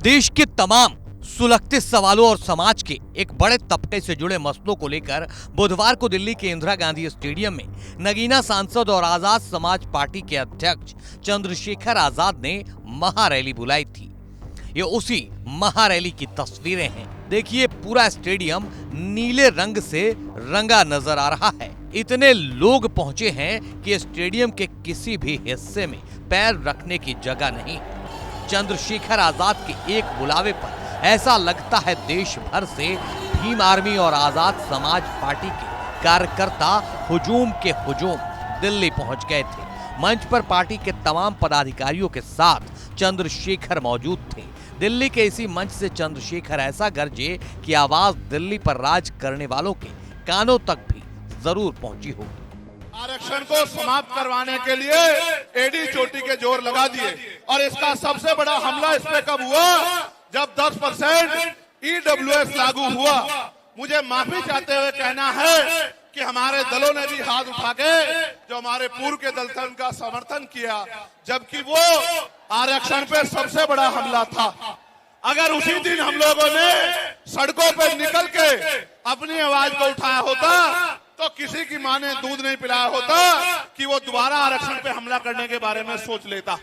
देश के तमाम सुलगते सवालों और समाज के एक बड़े तबके से जुड़े मसलों को लेकर बुधवार को दिल्ली के इंदिरा गांधी स्टेडियम में नगीना सांसद और आजाद समाज पार्टी के अध्यक्ष चंद्रशेखर आजाद ने महारैली बुलाई थी। ये उसी महारैली की तस्वीरें हैं। देखिए, पूरा स्टेडियम नीले रंग से रंगा नजर आ रहा है। इतने लोग पहुंचे हैं कि स्टेडियम के किसी भी हिस्से में पैर रखने की जगह नहीं। चंद्रशेखर आजाद के एक बुलावे पर ऐसा लगता है देश भर से भीम आर्मी और आजाद समाज पार्टी के कार्यकर्ता हुजूम के हुजूम दिल्ली पहुंच गए थे। मंच पर पार्टी के तमाम पदाधिकारियों के साथ चंद्रशेखर मौजूद थे। दिल्ली के इसी मंच से चंद्रशेखर ऐसा गरजे कि आवाज दिल्ली पर राज करने वालों के कानों तक भी जरूर पहुंची होगी। आरक्षण को समाप्त करवाने के लिए एडी चोटी के जोर लगा दिए और इसका सबसे बड़ा हमला इस पे कब हुआ, जब 10% EWS लागू हुआ। मुझे माफी चाहते हुए कहना है कि हमारे दलों ने भी हाथ उठा के जो हमारे पूर्व के दल थे उनका समर्थन किया, जबकि वो आरक्षण पे सबसे बड़ा हमला था। अगर उसी दिन हम लोगों ने सड़कों पर निकल के अपनी आवाज को उठाया होता तो किसी की मां ने दूध नहीं पिलाया होता कि वो दोबारा आरक्षण पे हमला करने के बारे में सोच लेता।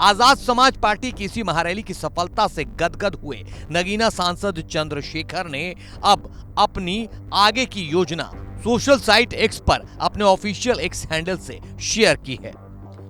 आजाद समाज पार्टी की इसी महारैली की सफलता से गदगद हुए नगीना सांसद चंद्रशेखर ने अब अपनी आगे की योजना सोशल साइट एक्स पर अपने ऑफिशियल एक्स हैंडल से शेयर की है।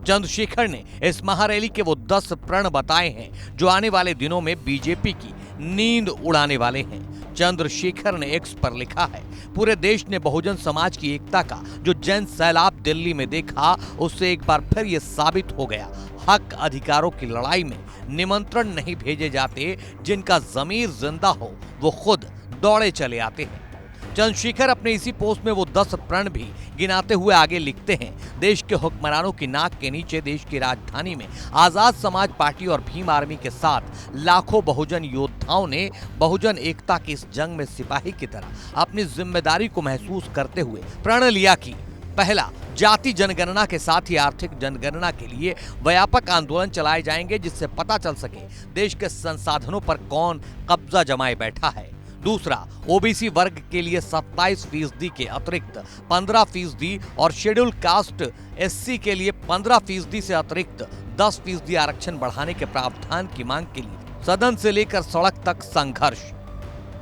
चंद्रशेखर ने इस महारैली के वो 10 प्रण बताए हैं जो आने वाले दिनों में बीजेपी की नींद उड़ाने वाले हैं। चंद्रशेखर ने एक्स पर लिखा है, पूरे देश ने बहुजन समाज की एकता का जो जन सैलाब दिल्ली में देखा, उससे एक बार फिर ये साबित हो गया, हक अधिकारों की लड़ाई में निमंत्रण नहीं भेजे जाते, जिनका जमीर जिंदा हो वो खुद दौड़े चले आते हैं। चंद्रशेखर अपने इसी पोस्ट में वो 10 प्रण भी गिनाते हुए आगे लिखते हैं, देश के हुक्मरानों की नाक के नीचे देश की राजधानी में आजाद समाज पार्टी और भीम आर्मी के साथ लाखों बहुजन योद्धाओं ने बहुजन एकता की इस जंग में सिपाही की तरह अपनी जिम्मेदारी को महसूस करते हुए प्रण लिया कि पहला, जाति जनगणना के साथ ही आर्थिक जनगणना के लिए व्यापक आंदोलन चलाए जाएंगे, जिससे पता चल सके देश के संसाधनों पर कौन कब्जा जमाए बैठा है। दूसरा, ओबीसी वर्ग के लिए 27% के अतिरिक्त 15% और शेड्यूल कास्ट एससी के लिए 15% से अतिरिक्त 10% आरक्षण बढ़ाने के प्रावधान की मांग के लिए सदन से लेकर सड़क तक संघर्ष।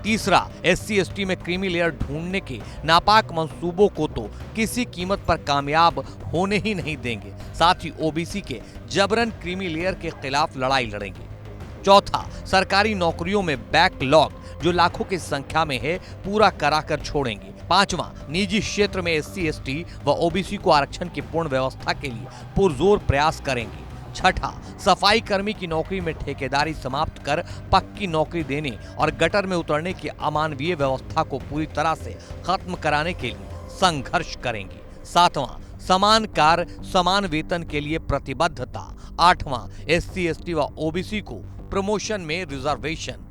तीसरा, SC/ST में क्रीमी लेयर ढूंढने के नापाक मंसूबों को तो किसी कीमत पर कामयाब होने ही नहीं देंगे, साथ ही ओबीसी के जबरन क्रीमी लेयर के खिलाफ लड़ाई लड़ेंगे। चौथा, सरकारी नौकरियों में बैकलॉग जो लाखों की संख्या में है पूरा कराकर छोड़ेंगे। पांचवा, निजी क्षेत्र में SC/ST व ओबीसी को आरक्षण की पूर्ण व्यवस्था के लिए पुरजोर प्रयास करेंगे। छठा, सफाई कर्मी की नौकरी में ठेकेदारी समाप्त कर पक्की नौकरी देने और गटर में उतरने की अमानवीय व्यवस्था को पूरी तरह से खत्म कराने के लिए संघर्ष करेंगे। सातवां, समान कार्य समान वेतन के लिए प्रतिबद्धता। आठवां, SC/ST व ओबीसी को प्रमोशन में रिजर्वेशन।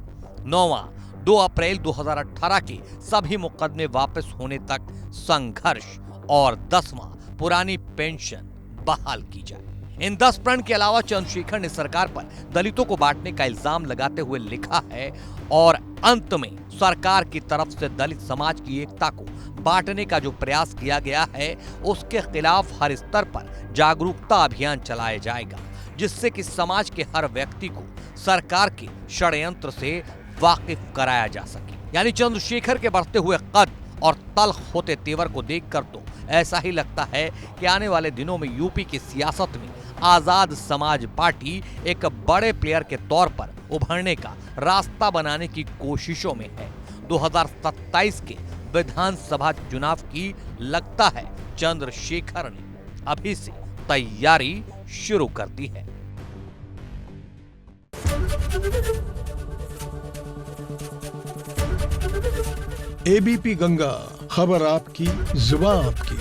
नौवां, 2 अप्रैल 2018 के सभी मुकदमे वापस होने तक संघर्ष। और 10वां, पुरानी पेंशन बहाल की जाए। इन 10 प्रण के अलावा चंद्रशेखर ने सरकार पर दलितों को बांटने का इल्जाम लगाते हुए लिखा है और अंत में सरकार की तरफ से दलित समाज की एकता को बांटने का जो प्रयास किया गया है उसके खिलाफ हर स्तर पर जागरूकता अभियान चलाया जाएगा, जिससे कि समाज के हर व्यक्ति को सरकार के षड्यंत्र से वाकिफ कराया जा सके। यानी चंद्रशेखर के बढ़ते हुए कद और तल्ख होते तेवर को देखकर तो ऐसा ही लगता है कि आने वाले दिनों में यूपी की सियासत में आजाद समाज पार्टी एक बड़े प्लेयर के तौर पर उभरने का रास्ता बनाने की कोशिशों में है। 2027 के विधानसभा चुनाव की लगता है चंद्रशेखर ने अभी से तैयारी शुरू कर दी है। ABP गंगा, खबर आपकी, जुबान आपकी।